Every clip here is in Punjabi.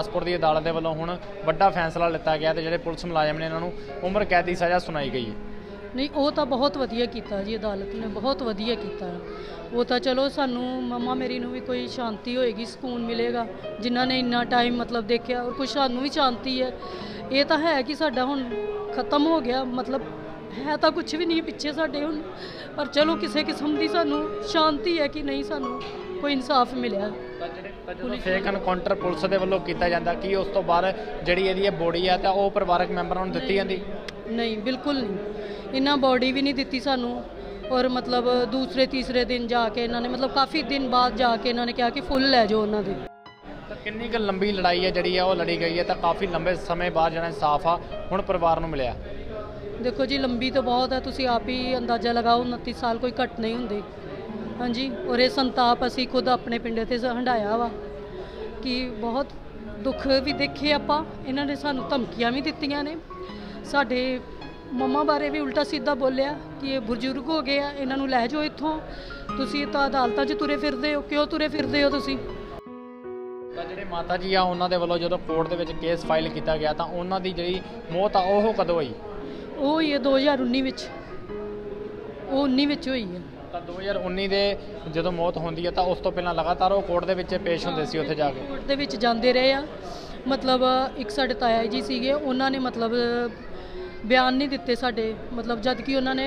ਗੁਰਦਾਸਪੁਰ ਦੀ ਅਦਾਲਤ ਦੇ ਵੱਲੋਂ ਹੁਣ ਵੱਡਾ ਫੈਸਲਾ ਲਿੱਤਾ ਗਿਆ ਤੇ ਜਿਹੜੇ ਪੁਲਿਸ ਮੁਲਾਜ਼ਮ ਨੇ ਇਹਨਾਂ ਨੂੰ ਉਮਰ ਕੈਦ ਦੀ ਸਜ਼ਾ ਸੁਣਾਈ ਗਈ ਹੈ। ਨਹੀਂ, ਉਹ ਤਾਂ ਬਹੁਤ ਵਧੀਆ ਕੀਤਾ ਜੀ, ਅਦਾਲਤ ਨੇ ਬਹੁਤ ਵਧੀਆ ਕੀਤਾ। ਉਹ ਤਾਂ ਚਲੋ ਸਾਨੂੰ ਮੰਮਾ ਮੇਰੀ ਨੂੰ ਵੀ ਕੋਈ ਸ਼ਾਂਤੀ ਹੋਏਗੀ, ਸਕੂਨ ਮਿਲੇਗਾ ਜਿਨ੍ਹਾਂ ਨੇ ਇੰਨਾ ਟਾਈਮ ਮਤਲਬ ਦੇਖਿਆ, ਔਰ ਕੁਝ ਸਾਨੂੰ ਵੀ ਸ਼ਾਂਤੀ ਹੈ। ਇਹ ਤਾਂ ਹੈ ਕਿ ਸਾਡਾ ਹੁਣ ਖਤਮ ਹੋ ਗਿਆ, ਮਤਲਬ ਹੈ ਤਾਂ ਕੁਝ ਵੀ ਨਹੀਂ ਪਿੱਛੇ ਸਾਡੇ ਹੁਣ, ਪਰ ਚਲੋ ਕਿਸੇ ਕਿਸਮ ਦੀ ਸਾਨੂੰ ਸ਼ਾਂਤੀ ਹੈ ਕਿ ਨਹੀਂ ਸਾਨੂੰ ਕੋਈ ਇਨਸਾਫ ਮਿਲਿਆ। ਜਦੋਂ ਫੇਕ ਐਨਕਾਊਂਟਰ ਪੁਲਿਸ ਦੇ ਵੱਲੋਂ ਕੀਤਾ ਜਾਂਦਾ ਕੀ ਉਸ ਤੋਂ ਬਾਅਦ ਜਿਹੜੀ ਇਹਦੀ ਬੋਡੀ ਆ ਤਾਂ ਉਹ ਪਰਿਵਾਰਕ ਮੈਂਬਰਾਂ ਨੂੰ ਦਿੱਤੀ ਜਾਂਦੀ? ਨਹੀਂ, ਬਿਲਕੁਲ ਨਹੀਂ, ਇਹਨਾਂ ਬੋਡੀ ਵੀ ਨਹੀਂ ਦਿੱਤੀ ਸਾਨੂੰ। ਔਰ ਮਤਲਬ ਦੂਸਰੇ ਤੀਸਰੇ ਦਿਨ ਜਾ ਕੇ ਇਹਨਾਂ ਨੇ ਮਤਲਬ ਕਾਫੀ ਦਿਨ ਬਾਅਦ ਜਾ ਕੇ ਇਹਨਾਂ ਨੇ ਕਿਹਾ ਕਿ ਫੁੱਲ ਲੈ ਜਾਓ ਉਹਨਾਂ ਦੇ। ਤਾਂ ਕਿੰਨੀ ਕੁ ਲੰਬੀ ਲੜਾਈ ਹੈ ਜਿਹੜੀ ਆ ਉਹ ਲੜੀ ਗਈ ਹੈ ਤਾਂ ਕਾਫੀ ਲੰਬੇ ਸਮੇਂ ਬਾਅਦ ਜਿਹੜਾ ਇਨਸਾਫ ਆ ਹੁਣ ਪਰਿਵਾਰ ਨੂੰ ਮਿਲਿਆ? ਦੇਖੋ ਜੀ, ਲੰਬੀ ਤਾਂ ਬਹੁਤ ਹੈ, ਤੁਸੀਂ ਆਪ ਹੀ ਅੰਦਾਜ਼ਾ ਲਗਾਓ, 29 ਸਾਲ ਕੋਈ ਘੱਟ ਨਹੀਂ ਹੁੰਦੇ। ਹਾਂਜੀ, ਔਰ ਇਹ ਸੰਤਾਪ ਅਸੀਂ ਖੁਦ ਆਪਣੇ ਪਿੰਡ 'ਤੇ ਹੰਢਾਇਆ ਵਾ ਕਿ ਬਹੁਤ ਦੁੱਖ ਵੀ ਦੇਖੇ ਆਪਾਂ। ਇਹਨਾਂ ਨੇ ਸਾਨੂੰ ਧਮਕੀਆਂ ਵੀ ਦਿੱਤੀਆਂ ਨੇ, ਸਾਡੇ ਮੰਮਾ ਬਾਰੇ ਵੀ ਉਲਟਾ ਸਿੱਧਾ ਬੋਲਿਆ ਕਿ ਇਹ ਬਜ਼ੁਰਗ ਹੋ ਗਏ ਆ, ਇਹਨਾਂ ਨੂੰ ਲੈ ਜਾਓ ਇੱਥੋਂ, ਤੁਸੀਂ ਤਾਂ ਅਦਾਲਤਾਂ 'ਚ ਤੁਰੇ ਫਿਰਦੇ ਹੋ, ਕਿਉਂ ਤੁਰੇ ਫਿਰਦੇ ਹੋ ਤੁਸੀਂ? ਤਾਂ ਜਿਹੜੇ ਮਾਤਾ ਜੀ ਆ ਉਹਨਾਂ ਦੇ ਵੱਲੋਂ ਜਦੋਂ ਕੋਰਟ ਦੇ ਵਿੱਚ ਕੇਸ ਫਾਈਲ ਕੀਤਾ ਗਿਆ ਤਾਂ ਉਹਨਾਂ ਦੀ ਜਿਹੜੀ ਮੌਤ ਆ ਉਹ ਕਦੋਂ ਹੋਈ? ਉਹ ਹੀ 2019 ਵਿੱਚ, ਉਹ 19 ਵਿੱਚ ਹੋਈ ਹੈ। ਤਾਂ 2019 ਦੇ ਜਦੋਂ ਮੌਤ ਹੁੰਦੀ ਹੈ ਤਾਂ ਉਸ ਤੋਂ ਪਹਿਲਾਂ ਲਗਾਤਾਰ ਉਹ ਕੋਰਟ ਦੇ ਵਿੱਚ ਪੇਸ਼ ਹੁੰਦੇ ਸੀ ਉੱਥੇ ਜਾ ਕੇ? ਕੋਰਟ ਦੇ ਵਿੱਚ ਜਾਂਦੇ ਰਹੇ ਆ, ਮਤਲਬ ਇੱਕ ਸਾਡੇ ਤਾਇਆ ਜੀ ਸੀਗੇ, ਉਹਨਾਂ ਨੇ ਮਤਲਬ ਬਿਆਨ ਨਹੀਂ ਦਿੱਤੇ ਸਾਡੇ, ਮਤਲਬ ਜਦ ਕਿ ਉਹਨਾਂ ਨੇ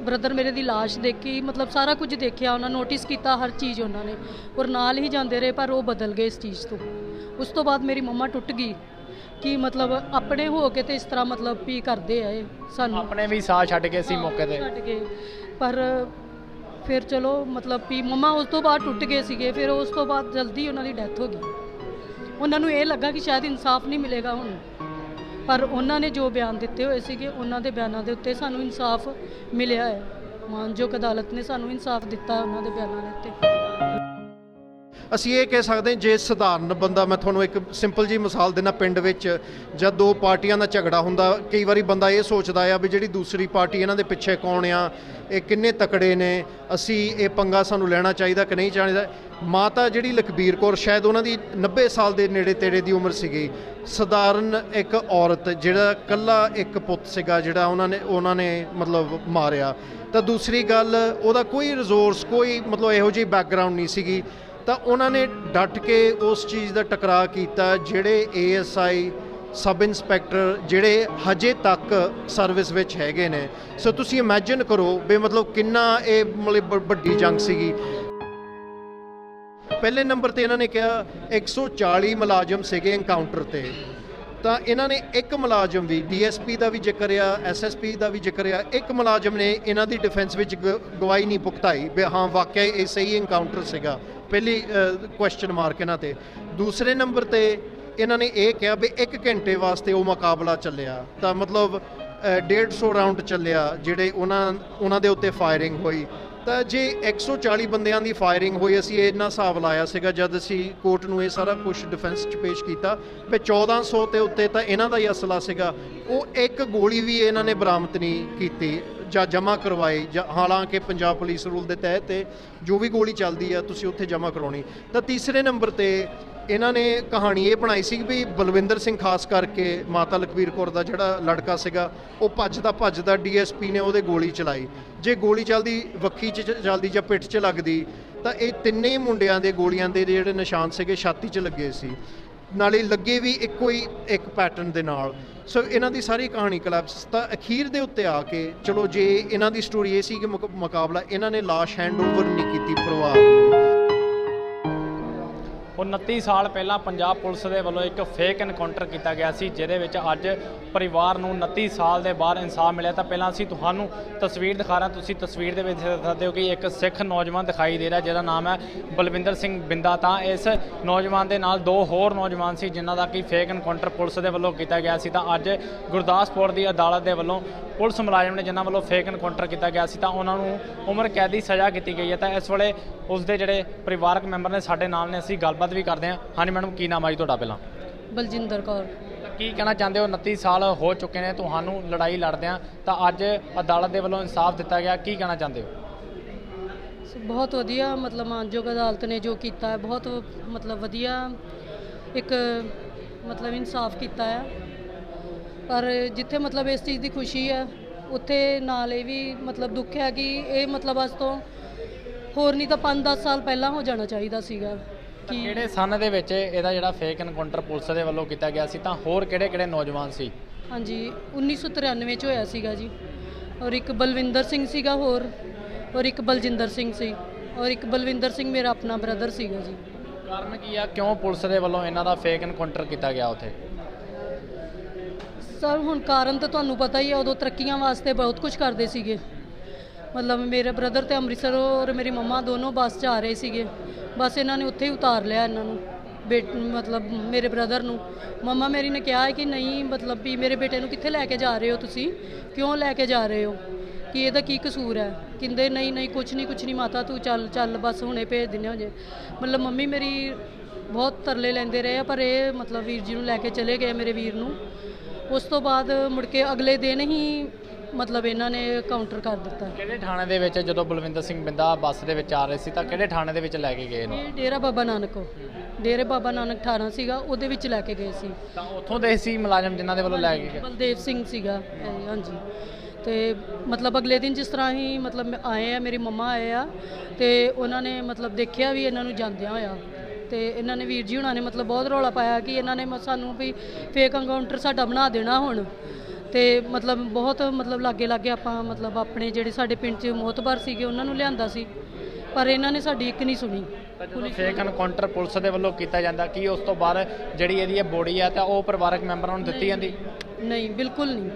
ਬ੍ਰਦਰ ਮੇਰੇ ਦੀ ਲਾਸ਼ ਦੇਖੀ, ਮਤਲਬ ਸਾਰਾ ਕੁਝ ਦੇਖਿਆ, ਉਹਨਾਂ ਨੋਟਿਸ ਕੀਤਾ ਹਰ ਚੀਜ਼ ਉਹਨਾਂ ਨੇ, ਔਰ ਨਾਲ ਹੀ ਜਾਂਦੇ ਰਹੇ, ਪਰ ਉਹ ਬਦਲ ਗਏ ਇਸ ਚੀਜ਼ ਤੋਂ। ਉਸ ਤੋਂ ਬਾਅਦ ਮੇਰੀ ਮੰਮਾ ਟੁੱਟ ਗਈ ਕਿ ਮਤਲਬ ਆਪਣੇ ਹੋ ਕੇ ਤੇ ਇਸ ਤਰ੍ਹਾਂ ਮਤਲਬ ਵੀ ਕਰਦੇ ਆ ਇਹ ਸਾਨੂੰ, ਆਪਣੇ ਵੀ ਸਾਹ ਛੱਡ ਕੇ ਸੀ ਮੌਕੇ ਤੇ ਛੱਡ ਗਏ। ਪਰ ਫਿਰ ਚਲੋ ਮਤਲਬ ਵੀ ਮੰਮਾ ਉਸ ਤੋਂ ਬਾਅਦ ਟੁੱਟ ਗਏ ਸੀਗੇ, ਫਿਰ ਉਸ ਤੋਂ ਬਾਅਦ ਜਲਦੀ ਉਹਨਾਂ ਦੀ ਡੈਥ ਹੋ ਗਈ। ਉਹਨਾਂ ਨੂੰ ਇਹ ਲੱਗਾ ਕਿ ਸ਼ਾਇਦ ਇਨਸਾਫ ਨਹੀਂ ਮਿਲੇਗਾ ਹੁਣ, ਪਰ ਉਹਨਾਂ ਨੇ ਜੋ ਬਿਆਨ ਦਿੱਤੇ ਹੋਏ ਸੀਗੇ ਉਹਨਾਂ ਦੇ ਬਿਆਨਾਂ ਦੇ ਉੱਤੇ ਸਾਨੂੰ ਇਨਸਾਫ ਮਿਲਿਆ ਹੈ। ਮਾਨਯੋਗ ਅਦਾਲਤ ਨੇ ਸਾਨੂੰ ਇਨਸਾਫ ਦਿੱਤਾ ਉਹਨਾਂ ਦੇ ਬਿਆਨਾਂ ਦੇ ਉੱਤੇ। ਅਸੀਂ ਇਹ ਕਹਿ ਸਕਦੇ ਹਾਂ, ਜੇ ਸਧਾਰਨ ਬੰਦਾ, ਮੈਂ ਤੁਹਾਨੂੰ ਇੱਕ ਸਿੰਪਲ ਜੀ ਮਿਸਾਲ ਦਿੰਦਾ, ਪਿੰਡ ਵਿੱਚ ਜਦ ਦੋ ਪਾਰਟੀਆਂ ਦਾ ਝਗੜਾ ਹੁੰਦਾ, ਕਈ ਵਾਰੀ ਬੰਦਾ ਇਹ ਸੋਚਦਾ ਆ ਵੀ ਜਿਹੜੀ ਦੂਸਰੀ ਪਾਰਟੀ ਇਹਨਾਂ ਦੇ ਪਿੱਛੇ ਕੌਣ ਆ, ਇਹ ਕਿੰਨੇ ਤਕੜੇ ਨੇ, ਅਸੀਂ ਇਹ ਪੰਗਾ ਸਾਨੂੰ ਲੈਣਾ ਚਾਹੀਦਾ ਕਿ ਨਹੀਂ ਚਾਹੀਦਾ। ਮਾਤਾ ਜਿਹੜੀ ਲਖਬੀਰ ਕੌਰ, ਸ਼ਾਇਦ ਉਹਨਾਂ ਦੀ 90 ਸਾਲ ਦੇ ਨੇੜੇ ਤੇੜੇ ਦੀ ਉਮਰ ਸੀਗੀ, ਸਧਾਰਨ ਇੱਕ ਔਰਤ, ਜਿਹੜਾ ਇਕੱਲਾ ਇੱਕ ਪੁੱਤ ਸੀਗਾ ਜਿਹੜਾ ਉਹਨਾਂ ਨੇ ਮਤਲਬ ਮਾਰਿਆ। ਤਾਂ ਦੂਸਰੀ ਗੱਲ, ਉਹਦਾ ਕੋਈ ਰਿਜ਼ੋਰਸ, ਕੋਈ ਮਤਲਬ ਇਹੋ ਜਿਹੀ ਬੈਕਗਰਾਊਂਡ ਨਹੀਂ ਸੀਗੀ, ਤਾਂ ਉਹਨਾਂ ਨੇ ਡਟ ਕੇ ਉਸ ਚੀਜ਼ ਦਾ ਟਕਰਾਅ ਕੀਤਾ। ਜਿਹੜੇ ASI ਸਬ ਇੰਸਪੈਕਟਰ ਜਿਹੜੇ ਹਜੇ ਤੱਕ ਸਰਵਿਸ ਵਿੱਚ ਹੈਗੇ ਨੇ, ਸੋ ਤੁਸੀਂ ਇਮੈਜਿਨ ਕਰੋ ਵੀ ਮਤਲਬ ਕਿੰਨਾ ਇਹ ਮਤਲਬ ਵੱਡੀ ਜੰਗ ਸੀਗੀ। ਪਹਿਲੇ ਨੰਬਰ ਤੇ ਇਹਨਾਂ ਨੇ ਕਿਹਾ 140 ਮੁਲਾਜ਼ਮ ਸੀਗੇ ਐਨਕਾਊਂਟਰ ਤੇ, ਤਾਂ ਇਹਨਾਂ ਨੇ ਇੱਕ ਮੁਲਾਜ਼ਮ ਵੀ, DSP ਦਾ ਵੀ ਜ਼ਿਕਰ ਆ, SSP ਦਾ ਵੀ ਜ਼ਿਕਰ ਆ, ਇੱਕ ਮੁਲਾਜ਼ਮ ਨੇ ਇਹਨਾਂ ਦੀ ਡਿਫੈਂਸ ਵਿੱਚ ਗਵਾਹੀ ਨਹੀਂ ਭੁਗਤਾਈ ਵੀ ਹਾਂ ਵਾਕਿਆ ਇਹ ਸਹੀ ਐਨਕਾਊਂਟਰ ਸੀਗਾ। ਪਹਿਲੀ ਕੁਐਸਚਨ ਮਾਰਕ ਇਹਨਾਂ ਤੇ। ਦੂਸਰੇ ਨੰਬਰ ਤੇ ਇਹਨਾਂ ਨੇ ਇਹ ਕਿਹਾ ਵੀ 1 ਘੰਟੇ ਵਾਸਤੇ ਉਹ ਮੁਕਾਬਲਾ ਚੱਲਿਆ, ਤਾਂ ਮਤਲਬ 150 ਰਾਊਂਡ ਚੱਲਿਆ ਜਿਹੜੇ ਉਹਨਾਂ ਦੇ ਉੱਤੇ ਫਾਇਰਿੰਗ ਹੋਈ। ਤਾਂ ਜੇ 140 ਬੰਦਿਆਂ ਦੀ ਫਾਇਰਿੰਗ ਹੋਈ, ਅਸੀਂ ਇੰਨਾ ਹਿਸਾਬ ਲਾਇਆ ਸੀਗਾ ਜਦ ਅਸੀਂ ਕੋਰਟ ਨੂੰ ਇਹ ਸਾਰਾ ਕੁਝ ਡਿਫੈਂਸ 'ਚ ਪੇਸ਼ ਕੀਤਾ ਵੀ 1400 ਤੇ ਉੱਤੇ ਤਾਂ ਇਹਨਾਂ ਦਾ ਹੀ ਅਸਲਾ ਸੀਗਾ। ਉਹ ਇੱਕ ਗੋਲੀ ਵੀ ਇਹਨਾਂ ਨੇ ਬਰਾਮਦ ਨਹੀਂ ਕੀਤੀ ਜਾਂ ਜਮ੍ਹਾਂ ਕਰਵਾਈ, ਜਾਂ ਹਾਲਾਂਕਿ ਪੰਜਾਬ ਪੁਲਿਸ ਰੂਲ ਦੇ ਤਹਿਤ ਜੋ ਵੀ ਗੋਲੀ ਚੱਲਦੀ ਆ ਤੁਸੀਂ ਉੱਥੇ ਜਮ੍ਹਾਂ ਕਰਵਾਉਣੀ। ਤਾਂ ਤੀਸਰੇ ਨੰਬਰ ਤੇ ਇਹਨਾਂ ਨੇ ਕਹਾਣੀ ਇਹ ਬਣਾਈ ਸੀ ਵੀ ਬਲਵਿੰਦਰ ਸਿੰਘ, ਖਾਸ ਕਰਕੇ ਮਾਤਾ ਲਖਬੀਰ ਕੌਰ ਦਾ ਜਿਹੜਾ ਲੜਕਾ ਸੀਗਾ, ਉਹ ਭੱਜਦਾ DSP ਨੇ ਉਹਦੇ ਗੋਲੀ ਚਲਾਈ। ਜੇ ਗੋਲੀ ਚੱਲਦੀ ਵੱਖੀ 'ਚ ਚੱਲਦੀ ਜਾਂ ਪਿੱਠ 'ਚ ਲੱਗਦੀ ਤਾਂ ਇਹ ਤਿੰਨੇ ਮੁੰਡਿਆਂ ਦੇ ਗੋਲੀਆਂ ਦੇ ਜਿਹੜੇ ਨਿਸ਼ਾਨ ਸੀਗੇ ਛਾਤੀ 'ਚ ਲੱਗੇ ਸੀ, ਨਾਲੇ ਲੱਗੇ ਵੀ ਇੱਕ ਪੈਟਰਨ ਦੇ ਨਾਲ। ਸੋ ਇਹਨਾਂ ਦੀ ਸਾਰੀ ਕਹਾਣੀ ਕਲੈਪਸ। ਤਾਂ ਅਖੀਰ ਦੇ ਉੱਤੇ ਆ ਕੇ ਚਲੋ, ਜੇ ਇਹਨਾਂ ਦੀ ਸਟੋਰੀ ਇਹ ਸੀ ਕਿ ਮੁਕਾਬਲਾ, ਇਹਨਾਂ ਨੇ ਲਾਸ਼ ਹੈਂਡਓਵਰ ਨਹੀਂ ਕੀਤੀ ਪਰਿਵਾਰ ਨੂੰ। 29 ਸਾਲ ਪਹਿਲਾਂ ਪੰਜਾਬ ਪੁਲਿਸ ਦੇ ਵੱਲੋਂ ਇੱਕ ਫੇਕ ਐਨਕਾਊਂਟਰ ਕੀਤਾ ਗਿਆ ਸੀ, ਜਿਹਦੇ ਵਿੱਚ ਅੱਜ ਪਰਿਵਾਰ ਨੂੰ 29 ਸਾਲ ਦੇ ਬਾਅਦ ਇਨਸਾਫ ਮਿਲਿਆ। ਤਾਂ ਪਹਿਲਾਂ ਅਸੀਂ ਤੁਹਾਨੂੰ ਤਸਵੀਰ ਦਿਖਾ ਰਹੇ ਹਾਂ, ਤੁਸੀਂ ਤਸਵੀਰ ਦੇ ਵਿੱਚ ਦੇਖ ਸਕਦੇ ਹੋ ਕਿ ਇੱਕ ਸਿੱਖ ਨੌਜਵਾਨ ਦਿਖਾਈ ਦੇ ਰਿਹਾ ਜਿਹਦਾ ਨਾਮ ਹੈ ਬਲਵਿੰਦਰ ਸਿੰਘ ਬਿੰਦਾ। ਤਾਂ ਇਸ ਨੌਜਵਾਨ ਦੇ ਨਾਲ 2 ਹੋਰ ਨੌਜਵਾਨ ਸੀ ਜਿਨ੍ਹਾਂ ਦਾ ਕਿ ਫੇਕ ਐਨਕਾਊਂਟਰ ਪੁਲਿਸ ਦੇ ਵੱਲੋਂ ਕੀਤਾ ਗਿਆ ਸੀ। ਤਾਂ ਅੱਜ ਗੁਰਦਾਸਪੁਰ ਦੀ ਅਦਾਲਤ ਦੇ ਵੱਲੋਂ ਪੁਲਿਸ ਮੁਲਾਜ਼ਮ ਨੇ ਜਿਨ੍ਹਾਂ ਵੱਲੋਂ ਫੇਕ ਐਨਕਾਊਂਟਰ ਕੀਤਾ ਗਿਆ ਸੀ ਤਾਂ ਉਹਨਾਂ ਨੂੰ ਉਮਰ ਕੈਦ ਦੀ ਸਜ਼ਾ ਕੀਤੀ ਗਈ ਹੈ। ਤਾਂ ਇਸ ਵੇਲੇ ਉਸ ਦੇ ਜਿਹੜੇ ਪਰਿਵਾਰਕ ਮੈਂਬਰ ਨੇ ਸਾਡੇ ਨਾਲ ਨੇ, ਅਸੀਂ ਗੱਲਬਾਤ ਵੀ ਕਰਦੇ ਹਾਂ। ਹਾਂਜੀ ਮੈਡਮ, ਕੀ ਨਾਮ ਹੈ ਜੀ ਤੁਹਾਡਾ? ਪਹਿਲਾਂ ਬਲਜਿੰਦਰ ਕੌਰ। ਕੀ ਕਹਿਣਾ ਚਾਹੁੰਦੇ ਹੋ? 29 ਸਾਲ ਹੋ ਚੁੱਕੇ ਨੇ ਤੁਹਾਨੂੰ ਲੜਾਈ ਲੜਦਿਆਂ, ਤਾਂ ਅੱਜ ਅਦਾਲਤ ਦੇ ਵੱਲੋਂ ਇਨਸਾਫ ਦਿੱਤਾ ਗਿਆ, ਕੀ ਕਹਿਣਾ ਚਾਹੁੰਦੇ ਹੋ? ਬਹੁਤ ਵਧੀਆ, ਮਤਲਬ ਮਾਨਯੋਗ ਅਦਾਲਤ ਨੇ ਜੋ ਕੀਤਾ ਹੈ ਬਹੁਤ ਮਤਲਬ ਵਧੀਆ। ਇੱਕ ਮਤਲਬ ਇਨਸਾਫ ਕੀਤਾ ਆ। ਪਰ ਜਿੱਥੇ ਮਤਲਬ ਇਸ ਚੀਜ਼ ਦੀ ਖੁਸ਼ੀ ਹੈ ਉੱਥੇ ਨਾਲ ਇਹ ਵੀ ਮਤਲਬ ਦੁੱਖ ਹੈ ਕਿ ਇਹ ਮਤਲਬ ਅੱਜ ਤੋਂ ਹੋਰ ਨਹੀਂ ਤਾਂ 5-10 ਸਾਲ ਪਹਿਲਾਂ ਹੋ ਜਾਣਾ ਚਾਹੀਦਾ ਸੀਗਾ। ਕਿ ਕਿਹੜੇ ਸਨ ਦੇ ਵਿੱਚ ਇਹਦਾ ਜਿਹੜਾ ਫੇਕ ਐਨਕਾਊਂਟਰ ਪੁਲਿਸ ਦੇ ਵੱਲੋਂ ਕੀਤਾ ਗਿਆ ਸੀ, ਤਾਂ ਹੋਰ ਕਿਹੜੇ ਨੌਜਵਾਨ ਸੀ? ਹਾਂਜੀ 1993 ਚ ਹੋਇਆ ਸੀਗਾ ਜੀ। ਔਰ ਇੱਕ ਬਲਵਿੰਦਰ ਸਿੰਘ ਸੀਗਾ ਹੋਰ, ਔਰ ਇੱਕ ਬਲਜਿੰਦਰ ਸਿੰਘ ਸੀ, ਔਰ ਇੱਕ ਬਲਵਿੰਦਰ ਸਿੰਘ ਮੇਰਾ ਆਪਣਾ ਬ੍ਰਦਰ ਸੀਗਾ ਜੀ। ਕਾਰਨ ਕੀ ਆ, ਕਿਉਂ ਪੁਲਿਸ ਦੇ ਵੱਲੋਂ ਇਹਨਾਂ ਦਾ ਫੇਕ ਐਨਕਾਊਂਟਰ ਕੀਤਾ ਗਿਆ ਉੱਥੇ? ਸਰ ਹੁਣ ਕਾਰਨ ਤਾਂ ਤੁਹਾਨੂੰ ਪਤਾ ਹੀ ਹੈ, ਉਦੋਂ ਤਰੱਕੀਆਂ ਵਾਸਤੇ ਬਹੁਤ ਕੁਝ ਕਰਦੇ ਸੀਗੇ। ਮਤਲਬ ਮੇਰੇ ਬ੍ਰਦਰ ਤੇ ਅੰਮ੍ਰਿਤਸਰ ਔਰ ਮੇਰੀ ਮੰਮਾ ਦੋਨੋਂ ਬੱਸ 'ਚ ਆ ਰਹੇ ਸੀਗੇ, ਬਸ ਇਹਨਾਂ ਨੇ ਉੱਥੇ ਹੀ ਉਤਾਰ ਲਿਆ ਇਹਨਾਂ ਨੂੰ, ਮਤਲਬ ਮੇਰੇ ਬ੍ਰਦਰ ਨੂੰ। ਮੰਮਾ ਮੇਰੀ ਨੇ ਕਿਹਾ ਹੈ ਕਿ ਨਹੀਂ ਮਤਲਬ ਵੀ ਮੇਰੇ ਬੇਟੇ ਨੂੰ ਕਿੱਥੇ ਲੈ ਕੇ ਜਾ ਰਹੇ ਹੋ ਤੁਸੀਂ, ਕਿਉਂ ਲੈ ਕੇ ਜਾ ਰਹੇ ਹੋ, ਕਿ ਇਹਦਾ ਕੀ ਕਸੂਰ ਹੈ? ਕਹਿੰਦੇ ਨਹੀਂ ਕੁਛ ਨਹੀਂ ਮਾਤਾ ਤੂੰ ਚੱਲ ਬਸ ਹੁਣੇ ਭੇਜ ਦਿੰਦੇ ਹੋ ਜੇ। ਮਤਲਬ ਮੰਮੀ ਮੇਰੀ ਬਹੁਤ ਤਰਲੇ ਲੈਂਦੇ ਰਹੇ ਆ, ਪਰ ਇਹ ਮਤਲਬ ਵੀਰ ਜੀ ਨੂੰ ਲੈ ਕੇ ਚਲੇ ਗਏ ਮੇਰੇ ਵੀਰ ਨੂੰ। ਉਸ ਤੋਂ ਬਾਅਦ ਮੁੜ ਕੇ ਅਗਲੇ ਦਿਨ ਹੀ ਮਤਲਬ ਇਹਨਾਂ ਨੇ ਕਾਊਂਟਰ ਕਰ ਦਿੱਤਾ। ਕਿਹੜੇ ਥਾਣੇ ਦੇ ਵਿੱਚ ਜਦੋਂ ਬਲਵਿੰਦਰ ਸਿੰਘ ਬਿੰਦਾ ਬੱਸ ਦੇ ਵਿੱਚ ਆ ਰਹੇ ਸੀ ਤਾਂ ਕਿਹੜੇ ਥਾਣੇ ਦੇ ਵਿੱਚ ਲੈ ਕੇ ਗਏ ਨੇ? ਇਹ ਡੇਰਾ ਬਾਬਾ ਨਾਨਕ, ਡੇਰੇ ਬਾਬਾ ਨਾਨਕ ਥਾਣਾ ਸੀਗਾ, ਉਹਦੇ ਵਿੱਚ ਲੈ ਕੇ ਗਏ ਸੀ। ਤਾਂ ਉੱਥੋਂ ਦੇ ਸੀ ਮੁਲਾਜ਼ਮ ਜਿਨ੍ਹਾਂ ਦੇ ਵੱਲੋਂ ਲੈ ਕੇ ਗਏ? ਬਲਦੇਵ ਸਿੰਘ ਸੀਗਾ ਹਾਂਜੀ। ਤੇ ਮਤਲਬ ਅਗਲੇ ਦਿਨ ਜਿਸ ਤਰ੍ਹਾਂ ਹੀ ਮਤਲਬ ਆਏ ਆ, ਮੇਰੀ ਮੰਮਾ ਆਏ ਆ ਤੇ ਉਹਨਾਂ ਨੇ ਮਤਲਬ ਦੇਖਿਆ ਵੀ ਇਹਨਾਂ ਨੂੰ ਜਾਂਦਿਆਂ ਹੋਇਆ, ਤੇ ਇਹਨਾਂ ਨੇ ਵੀਰ ਜੀ ਹੁਣਾਂ ਨੇ ਮਤਲਬ ਬਹੁਤ ਰੌਲਾ ਪਾਇਆ ਕਿ ਇਹਨਾਂ ਨੇ ਸਾਨੂੰ ਵੀ ਫੇਕ ਐਨਕਾਊਂਟਰ ਸਾਡਾ ਬਣਾ ਦੇਣਾ ਹੁਣ। ਤੇ ਮਤਲਬ ਬਹੁਤ ਮਤਲਬ ਲਾਗੇ ਆਪਾਂ ਮਤਲਬ ਆਪਣੇ ਜਿਹੜੇ ਸਾਡੇ ਪਿੰਡ 'ਚ ਮੋਤਬਰ ਸੀਗੇ ਉਹਨਾਂ ਨੂੰ ਲਿਆਂਦਾ ਸੀ, ਪਰ ਇਹਨਾਂ ਨੇ ਸਾਡੀ ਇੱਕ ਨਹੀਂ ਸੁਣੀ। ਫੇਕ ਐਨਕਾਊਂਟਰ ਪੁਲਿਸ ਦੇ ਵੱਲੋਂ ਕੀਤਾ ਜਾਂਦਾ, ਕੀ ਉਸ ਤੋਂ ਬਾਅਦ ਜਿਹੜੀ ਇਹਦੀ ਬੋਡੀ ਆ ਤਾਂ ਉਹ ਪਰਿਵਾਰਕ ਮੈਂਬਰਾਂ ਨੂੰ ਦਿੱਤੀ ਜਾਂਦੀ? ਨਹੀਂ ਬਿਲਕੁਲ ਨਹੀਂ,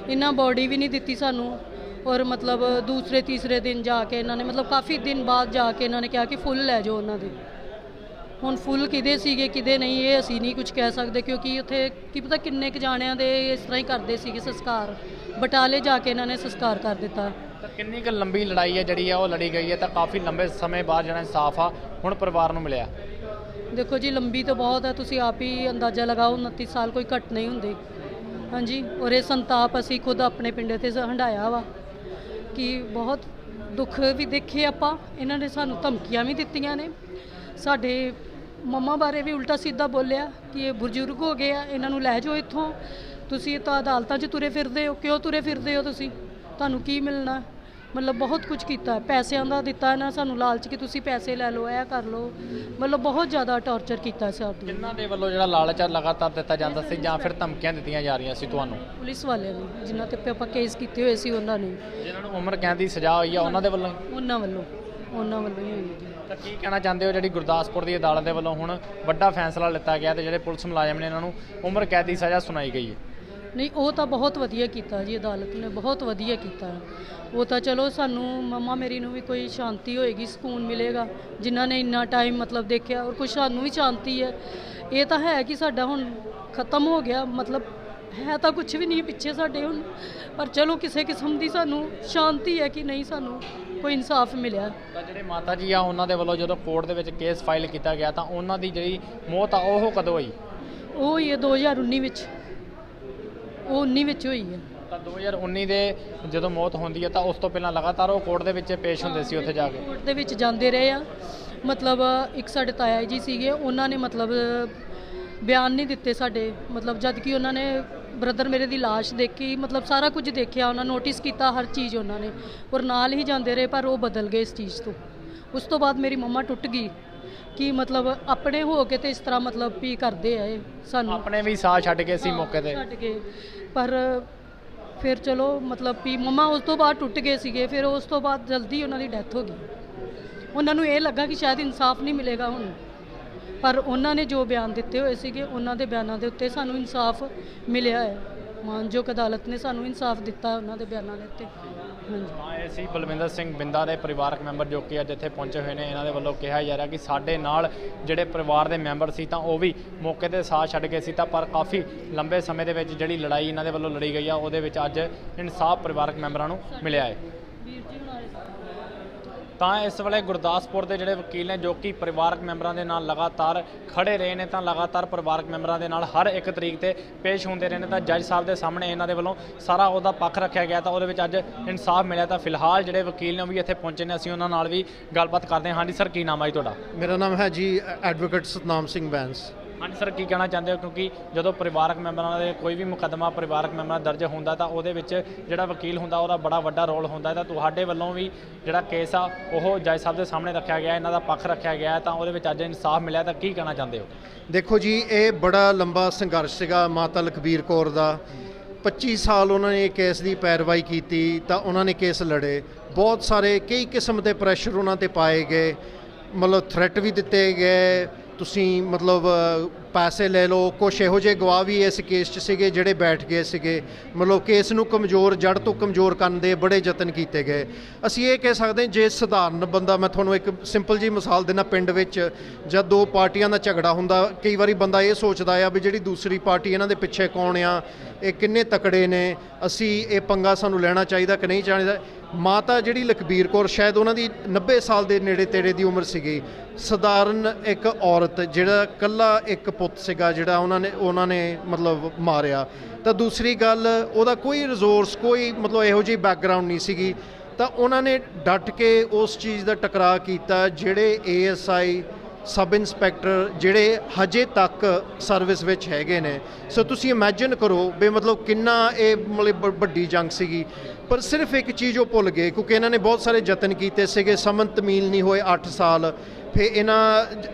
ਇਹਨਾਂ ਬੋਡੀ ਵੀ ਨਹੀਂ ਦਿੱਤੀ ਸਾਨੂੰ। ਔਰ ਮਤਲਬ ਦੂਸਰੇ ਤੀਸਰੇ ਦਿਨ ਜਾ ਕੇ ਇਹਨਾਂ ਨੇ ਮਤਲਬ ਕਾਫੀ ਦਿਨ ਬਾਅਦ ਜਾ ਕੇ ਇਹਨਾਂ ਨੇ ਕਿਹਾ ਕਿ ਫੁੱਲ ਲੈ ਜਾਓ ਉਹਨਾਂ ਦੇ। ਹੁਣ ਫੁੱਲ ਕਿਹਦੇ ਸੀਗੇ ਕਿਹਦੇ ਨਹੀਂ ਇਹ ਅਸੀਂ ਨਹੀਂ ਕੁਝ ਕਹਿ ਸਕਦੇ, ਕਿਉਂਕਿ ਉੱਥੇ ਕੀ ਪਤਾ ਕਿੰਨੇ ਕੁ ਜਾਣਿਆਂ ਦੇ ਇਸ ਤਰ੍ਹਾਂ ਹੀ ਕਰਦੇ ਸੀਗੇ ਸੰਸਕਾਰ। ਬਟਾਲੇ ਜਾ ਕੇ ਇਹਨਾਂ ਨੇ ਸੰਸਕਾਰ ਕਰ ਦਿੱਤਾ। ਤਾਂ ਕਿੰਨੀ ਕੁ ਲੰਬੀ ਲੜਾਈ ਹੈ ਜਿਹੜੀ ਆ ਉਹ ਲੜੀ ਗਈ ਹੈ, ਤਾਂ ਕਾਫੀ ਲੰਬੇ ਸਮੇਂ ਬਾਅਦ ਜਿਹੜਾ ਇਨਸਾਫ ਆ ਹੁਣ ਪਰਿਵਾਰ ਨੂੰ ਮਿਲਿਆ? ਦੇਖੋ ਜੀ ਲੰਬੀ ਤਾਂ ਬਹੁਤ ਹੈ, ਤੁਸੀਂ ਆਪ ਹੀ ਅੰਦਾਜ਼ਾ ਲਗਾਓ, 29 ਸਾਲ ਕੋਈ ਘੱਟ ਨਹੀਂ ਹੁੰਦੇ। ਹਾਂਜੀ ਔਰ ਇਹ ਸੰਤਾਪ ਅਸੀਂ ਖੁਦ ਆਪਣੇ ਪਿੰਡ ਤੇ ਹੰਢਾਇਆ ਵਾ ਕਿ ਬਹੁਤ ਦੁੱਖ ਵੀ ਦੇਖੇ ਆਪਾਂ। ਇਹਨਾਂ ਨੇ ਸਾਨੂੰ ਧਮਕੀਆਂ ਵੀ ਦਿੱਤੀਆਂ ਨੇ, ਸਾਡੇ ਮੰਮਾ ਬਾਰੇ ਵੀ ਉਲਟਾ ਸਿੱਧਾ ਬੋਲਿਆ ਕਿ ਇਹ ਬਜ਼ੁਰਗ ਹੋ ਗਏ ਆ, ਇਹਨਾਂ ਨੂੰ ਲੈ ਜਾਓ ਇੱਥੋਂ, ਤੁਸੀਂ ਤਾਂ ਅਦਾਲਤਾਂ 'ਚ ਤੁਰੇ ਫਿਰਦੇ ਹੋ, ਕਿਉਂ ਤੁਰੇ ਫਿਰਦੇ ਹੋ ਤੁਸੀਂ, ਤੁਹਾਨੂੰ ਕੀ ਮਿਲਣਾ? ਮਤਲਬ ਬਹੁਤ ਕੁਝ ਕੀਤਾ, ਪੈਸਿਆਂ ਦਾ ਦਿੱਤਾ ਇਹਨਾਂ ਸਾਨੂੰ ਲਾਲਚ ਕਿ ਤੁਸੀਂ ਪੈਸੇ ਲੈ ਲਓ, ਇਹ ਕਰ ਲਓ। ਮਤਲਬ ਬਹੁਤ ਜ਼ਿਆਦਾ ਟੌਰਚਰ ਕੀਤਾ ਸਾਡੀ। ਜਿਨ੍ਹਾਂ ਦੇ ਵੱਲੋਂ ਜਿਹੜਾ ਲਾਲਚ ਲਗਾਤਾਰ ਦਿੱਤਾ ਜਾਂਦਾ ਸੀ ਜਾਂ ਫਿਰ ਧਮਕੀਆਂ ਦਿੱਤੀਆਂ ਜਾ ਰਹੀਆਂ ਸੀ ਤੁਹਾਨੂੰ? ਪੁਲਿਸ ਵਾਲਿਆਂ ਨੇ, ਜਿਨ੍ਹਾਂ ਤੇ ਆਪਾਂ ਕੇਸ ਕੀਤੇ ਹੋਏ ਸੀ ਉਹਨਾਂ ਨੇ। ਜਿਨ੍ਹਾਂ ਨੂੰ ਉਮਰ ਕੈਦ ਦੀ ਸਜ਼ਾ ਹੋਈ ਆ ਉਹਨਾਂ ਦੇ ਵੱਲੋਂ? ਉਹਨਾਂ ਵੱਲੋਂ ਹੀ ਹੋਈ ਜੀ। ਤਾਂ ਕੀ ਕਹਿਣਾ ਚਾਹੁੰਦੇ ਹੋ, ਜਿਹੜੀ ਗੁਰਦਾਸਪੁਰ ਦੀ ਅਦਾਲਤ ਦੇ ਵੱਲੋਂ ਹੁਣ ਵੱਡਾ ਫੈਸਲਾ ਲਿੱਤਾ ਗਿਆ ਤੇ ਜਿਹੜੇ ਪੁਲਿਸ ਮੁਲਾਜ਼ਮ ਨੇ ਇਹਨਾਂ ਨੂੰ ਉਮਰ ਕੈਦ ਦੀ ਸਜ਼ਾ ਸੁਣਾਈ ਗਈ ਹੈ? ਨਹੀਂ ਉਹ ਤਾਂ ਬਹੁਤ ਵਧੀਆ ਕੀਤਾ ਜੀ, ਅਦਾਲਤ ਨੇ ਬਹੁਤ ਵਧੀਆ ਕੀਤਾ। ਉਹ ਤਾਂ ਚਲੋ ਸਾਨੂੰ ਮੰਮਾ ਮੇਰੀ ਨੂੰ ਵੀ ਕੋਈ ਸ਼ਾਂਤੀ ਹੋਏਗੀ, ਸਕੂਨ ਮਿਲੇਗਾ, ਜਿਨ੍ਹਾਂ ਨੇ ਇੰਨਾ ਟਾਈਮ ਮਤਲਬ ਦੇਖਿਆ, ਔਰ ਕੁਛ ਸਾਨੂੰ ਵੀ ਸ਼ਾਂਤੀ ਹੈ। ਇਹ ਤਾਂ ਹੈ ਕਿ ਸਾਡਾ ਹੁਣ ਖਤਮ ਹੋ ਗਿਆ, ਮਤਲਬ ਹੈ ਤਾਂ ਕੁਛ ਵੀ ਨਹੀਂ ਪਿੱਛੇ ਸਾਡੇ ਹੁਣ, ਪਰ ਚਲੋ ਕਿਸੇ ਕਿਸਮ ਦੀ ਸਾਨੂੰ ਸ਼ਾਂਤੀ ਹੈ ਕਿ ਨਹੀਂ ਸਾਨੂੰ ਕੋਈ ਇਨਸਾਫ ਮਿਲਿਆ। ਤਾਂ ਜਿਹੜੇ ਮਾਤਾ ਜੀ ਆ ਉਹਨਾਂ ਦੇ ਵੱਲੋਂ ਜਦੋਂ ਕੋਰਟ ਦੇ ਵਿੱਚ ਕੇਸ ਫਾਈਲ ਕੀਤਾ ਗਿਆ ਤਾਂ ਉਹਨਾਂ ਦੀ ਜਿਹੜੀ ਮੌਤ ਆ ਉਹ ਕਦੋਂ ਹੋਈ? ਉਹ ਹੋਈ ਹੈ 2019 ਵਿੱਚ, ਉਹ 19 ਵਿੱਚ ਹੋਈ ਹੈ। ਤਾਂ 2019 ਦੇ ਜਦੋਂ ਮੌਤ ਹੁੰਦੀ ਹੈ ਤਾਂ ਉਸ ਤੋਂ ਪਹਿਲਾਂ ਲਗਾਤਾਰ ਉਹ ਕੋਰਟ ਦੇ ਵਿੱਚ ਪੇਸ਼ ਹੁੰਦੇ ਸੀ ਉੱਥੇ ਜਾ ਕੇ? ਕੋਰਟ ਦੇ ਵਿੱਚ ਜਾਂਦੇ ਰਹੇ ਆ। ਮਤਲਬ ਇੱਕ ਸਾਡੇ ਤਾਇਆ ਜੀ ਸੀਗੇ, ਉਹਨਾਂ ਨੇ ਮਤਲਬ ਬਿਆਨ ਨਹੀਂ ਦਿੱਤੇ ਸਾਡੇ, ਮਤਲਬ ਜਦ ਕਿ ਉਹਨਾਂ ਨੇ ਬ੍ਰਦਰ ਮੇਰੇ ਦੀ ਲਾਸ਼ ਦੇਖੀ, ਮਤਲਬ ਸਾਰਾ ਕੁਝ ਦੇਖਿਆ, ਉਹਨਾਂ ਨੋਟਿਸ ਕੀਤਾ ਹਰ ਚੀਜ਼ ਉਹਨਾਂ ਨੇ, ਔਰ ਨਾਲ ਹੀ ਜਾਂਦੇ ਰਹੇ, ਪਰ ਉਹ ਬਦਲ ਗਏ ਇਸ ਚੀਜ਼ ਤੋਂ। ਉਸ ਤੋਂ ਬਾਅਦ ਮੇਰੀ ਮੰਮਾ ਟੁੱਟ ਗਈ ਕਿ ਮਤਲਬ ਆਪਣੇ ਹੋ ਕੇ ਤੇ ਇਸ ਤਰ੍ਹਾਂ ਮਤਲਬ ਵੀ ਕਰਦੇ ਆ ਇਹ ਸਾਨੂੰ, ਆਪਣੇ ਵੀ ਸਾਹ ਛੱਡ ਕੇ ਸੀ ਮੌਕੇ ਤੇ ਛੱਡ ਕੇ। ਪਰ ਫਿਰ ਚਲੋ ਮਤਲਬ ਵੀ ਮੰਮਾ ਉਸ ਤੋਂ ਬਾਅਦ ਟੁੱਟ ਗਏ ਸੀਗੇ, ਫਿਰ ਉਸ ਤੋਂ ਬਾਅਦ ਜਲਦੀ ਉਹਨਾਂ ਦੀ ਡੈਥ ਹੋ ਗਈ। ਉਹਨਾਂ ਨੂੰ ਇਹ ਲੱਗਾ ਕਿ ਸ਼ਾਇਦ ਇਨਸਾਫ ਨਹੀਂ ਮਿਲੇਗਾ ਹੁਣ, ਪਰ ਉਹਨਾਂ ਨੇ ਜੋ ਬਿਆਨ ਦਿੱਤੇ ਹੋਏ ਸੀਗੇ ਉਹਨਾਂ ਦੇ ਬਿਆਨਾਂ ਦੇ ਉੱਤੇ ਸਾਨੂੰ ਇਨਸਾਫ ਮਿਲਿਆ ਹੈ। ਮਾਨਯੋਗ ਅਦਾਲਤ ਨੇ ਸਾਨੂੰ ਇਨਸਾਫ ਦਿੱਤਾ ਉਹਨਾਂ ਦੇ ਬਿਆਨਾਂ ਦੇ ਉੱਤੇ। ਹਾਂਜੀ ਹਾਂ, ਇਹ ਸੀ ਬਲਵਿੰਦਰ ਸਿੰਘ ਬਿੰਦਾ ਦੇ ਪਰਿਵਾਰਕ ਮੈਂਬਰ ਜੋ ਕਿ ਅੱਜ ਇੱਥੇ ਪਹੁੰਚੇ ਹੋਏ ਨੇ। ਇਹਨਾਂ ਦੇ ਵੱਲੋਂ ਕਿਹਾ ਜਾ ਰਿਹਾ ਕਿ ਸਾਡੇ ਨਾਲ ਜਿਹੜੇ ਪਰਿਵਾਰ ਦੇ ਮੈਂਬਰ ਸੀ ਤਾਂ ਉਹ ਵੀ ਮੌਕੇ ਤੇ ਸਾਹ ਛੱਡ ਗਏ ਸੀ, ਤਾਂ ਪਰ ਕਾਫੀ ਲੰਬੇ ਸਮੇਂ ਦੇ ਵਿੱਚ ਜਿਹੜੀ ਲੜਾਈ ਇਹਨਾਂ ਦੇ ਵੱਲੋਂ ਲੜੀ ਗਈ ਆ ਉਹਦੇ ਵਿੱਚ ਅੱਜ ਇਨਸਾਫ ਪਰਿਵਾਰਕ ਮੈਂਬਰਾਂ ਨੂੰ ਮਿਲਿਆ ਹੈ। ਤਾਂ ਇਸ ਵੇਲੇ ਗੁਰਦਾਸਪੁਰ ਦੇ ਜਿਹੜੇ ਵਕੀਲ ਨੇ ਜੋ ਕਿ ਪਰਿਵਾਰਕ ਮੈਂਬਰਾਂ ਦੇ ਨਾਲ ਲਗਾਤਾਰ ਖੜੇ ਰਹੇ ਨੇ, ਤਾਂ ਲਗਾਤਾਰ ਪਰਿਵਾਰਕ ਮੈਂਬਰਾਂ ਦੇ ਨਾਲ ਹਰ ਇੱਕ ਤਰੀਕ ਤੇ ਪੇਸ਼ ਹੁੰਦੇ ਰਹੇ ਨੇ, ਤਾਂ ਜੱਜ ਸਾਹਿਬ ਦੇ ਸਾਹਮਣੇ ਇਹਨਾਂ ਦੇ ਵੱਲੋਂ ਸਾਰਾ ਉਹਦਾ ਪੱਖ ਰੱਖਿਆ ਗਿਆ ਤਾਂ ਉਹਦੇ ਵਿੱਚ ਅੱਜ ਇਨਸਾਫ ਮਿਲਿਆ। ਤਾਂ ਫਿਲਹਾਲ ਜਿਹੜੇ ਵਕੀਲ ਨੇ ਉਹ ਵੀ ਇੱਥੇ ਪਹੁੰਚੇ ਨੇ, ਅਸੀਂ ਉਹਨਾਂ ਨਾਲ ਵੀ ਗੱਲਬਾਤ ਕਰਦੇ ਹਾਂ। ਹਾਂਜੀ ਸਰ, ਕੀ ਨਾਮ ਹੈ ਜੀ ਤੁਹਾਡਾ? ਮੇਰਾ ਨਾਮ ਹੈ ਜੀ ਐਡਵੋਕੇਟ ਸਤਨਾਮ ਸਿੰਘ ਬੈਂਸ। ਹਾਂਜੀ ਸਰ, ਕੀ ਕਹਿਣਾ ਚਾਹੁੰਦੇ ਹੋ, ਕਿਉਂਕਿ ਜਦੋਂ ਪਰਿਵਾਰਕ ਮੈਂਬਰਾਂ ਦੇ ਕੋਈ ਵੀ ਮੁਕੱਦਮਾ ਪਰਿਵਾਰਕ ਮੈਂਬਰਾਂ ਦਰਜ ਹੁੰਦਾ ਤਾਂ ਉਹਦੇ ਵਿੱਚ ਜਿਹੜਾ ਵਕੀਲ ਹੁੰਦਾ ਉਹਦਾ ਬੜਾ ਵੱਡਾ ਰੋਲ ਹੁੰਦਾ, ਤਾਂ ਤੁਹਾਡੇ ਵੱਲੋਂ ਵੀ ਜਿਹੜਾ ਕੇਸ ਆ ਉਹ ਜੱਜ ਸਾਹਿਬ ਦੇ ਸਾਹਮਣੇ ਰੱਖਿਆ ਗਿਆ, ਇਹਨਾਂ ਦਾ ਪੱਖ ਰੱਖਿਆ ਗਿਆ, ਤਾਂ ਉਹਦੇ ਵਿੱਚ ਅੱਜ ਇਨਸਾਫ ਮਿਲਿਆ, ਤਾਂ ਕੀ ਕਹਿਣਾ ਚਾਹੁੰਦੇ ਹੋ? ਦੇਖੋ ਜੀ, ਇਹ ਬੜਾ ਲੰਬਾ ਸੰਘਰਸ਼ ਸੀਗਾ ਮਾਤਾ ਲਖਬੀਰ ਕੌਰ ਦਾ। 25 ਸਾਲ ਉਹਨਾਂ ਨੇ ਕੇਸ ਦੀ ਪੈਰਵਾਈ ਕੀਤੀ, ਤਾਂ ਉਹਨਾਂ ਨੇ ਕੇਸ ਲੜੇ। ਬਹੁਤ ਸਾਰੇ ਕਈ ਕਿਸਮ ਦੇ ਪ੍ਰੈਸ਼ਰ ਉਹਨਾਂ ਤੇ ਪਾਏ ਗਏ, ਮਤਲਬ ਥ੍ਰੈਟ ਵੀ ਦਿੱਤੇ ਗਏ, ਤੁਸੀਂ ਮਤਲਬ ਪੈਸੇ ਲੈ ਲਓ। ਕੁਛ ਇਹੋ ਜਿਹੇ ਗਵਾਹ ਵੀ ਇਸ ਕੇਸ 'ਚ ਸੀਗੇ ਜਿਹੜੇ ਬੈਠ ਗਏ ਸੀਗੇ। ਮਤਲਬ ਕੇਸ ਨੂੰ ਕਮਜ਼ੋਰ, ਜੜ ਤੋਂ ਕਮਜ਼ੋਰ ਕਰਨ ਦੇ ਬੜੇ ਯਤਨ ਕੀਤੇ ਗਏ। ਅਸੀਂ ਇਹ ਕਹਿ ਸਕਦੇ ਹਾਂ, ਜੇ ਸਧਾਰਨ ਬੰਦਾ, ਮੈਂ ਤੁਹਾਨੂੰ ਇੱਕ ਸਿੰਪਲ ਜੀ ਮਿਸਾਲ ਦੇਣਾ, ਪਿੰਡ ਵਿੱਚ ਜਦ ਦੋ ਪਾਰਟੀਆਂ ਦਾ ਝਗੜਾ ਹੁੰਦਾ, ਕਈ ਵਾਰੀ ਬੰਦਾ ਇਹ ਸੋਚਦਾ ਆ ਵੀ ਜਿਹੜੀ ਦੂਸਰੀ ਪਾਰਟੀ, ਇਹਨਾਂ ਦੇ ਪਿੱਛੇ ਕੌਣ ਆ, ਇਹ ਕਿੰਨੇ ਤਕੜੇ ਨੇ, ਅਸੀਂ ਇਹ ਪੰਗਾ ਸਾਨੂੰ ਲੈਣਾ ਚਾਹੀਦਾ ਕਿ ਨਹੀਂ ਚਾਹੀਦਾ। ਮਾਤਾ ਜਿਹੜੀ ਲਖਬੀਰ ਕੌਰ, ਸ਼ਾਇਦ ਉਹਨਾਂ ਦੀ 90 ਸਾਲ ਦੇ ਨੇੜੇ ਤੇੜੇ ਦੀ ਉਮਰ ਸੀਗੀ। ਸਧਾਰਨ ਇੱਕ ਔਰਤ, ਜਿਹੜਾ ਇਕੱਲਾ ਇੱਕ ਪੁੱਤ ਸੀਗਾ ਜਿਹੜਾ ਉਹਨਾਂ ਨੇ ਮਤਲਬ ਮਾਰਿਆ। ਤਾਂ ਦੂਸਰੀ ਗੱਲ, ਉਹਦਾ ਕੋਈ ਰਿਜ਼ੋਰਸ, ਕੋਈ ਮਤਲਬ ਇਹੋ ਜਿਹੀ ਬੈਕਗਰਾਊਂਡ ਨਹੀਂ ਸੀਗੀ। ਤਾਂ ਉਹਨਾਂ ਨੇ ਡਟ ਕੇ ਉਸ ਚੀਜ਼ ਦਾ ਟਕਰਾਅ ਕੀਤਾ। ਜਿਹੜੇ ASI ਸਬ ਇੰਸਪੈਕਟਰ ਜਿਹੜੇ ਹਜੇ ਤੱਕ ਸਰਵਿਸ ਵਿੱਚ ਹੈਗੇ ਨੇ, ਸੋ ਤੁਸੀਂ ਇਮੈਜਿਨ ਕਰੋ ਵੀ ਮਤਲਬ ਕਿੰਨਾ ਇਹ ਮਤਲਬ ਵੱਡੀ ਜੰਗ ਸੀਗੀ। ਪਰ ਸਿਰਫ ਇੱਕ ਚੀਜ਼ ਉਹ ਭੁੱਲ ਗਏ, ਕਿਉਂਕਿ ਇਹਨਾਂ ਨੇ ਬਹੁਤ ਸਾਰੇ ਯਤਨ ਕੀਤੇ ਸੀਗੇ, ਸਮਨ ਤਮੀਲ ਨਹੀਂ ਹੋਏ 8 ਸਾਲ। ਫਿਰ ਇਹਨਾਂ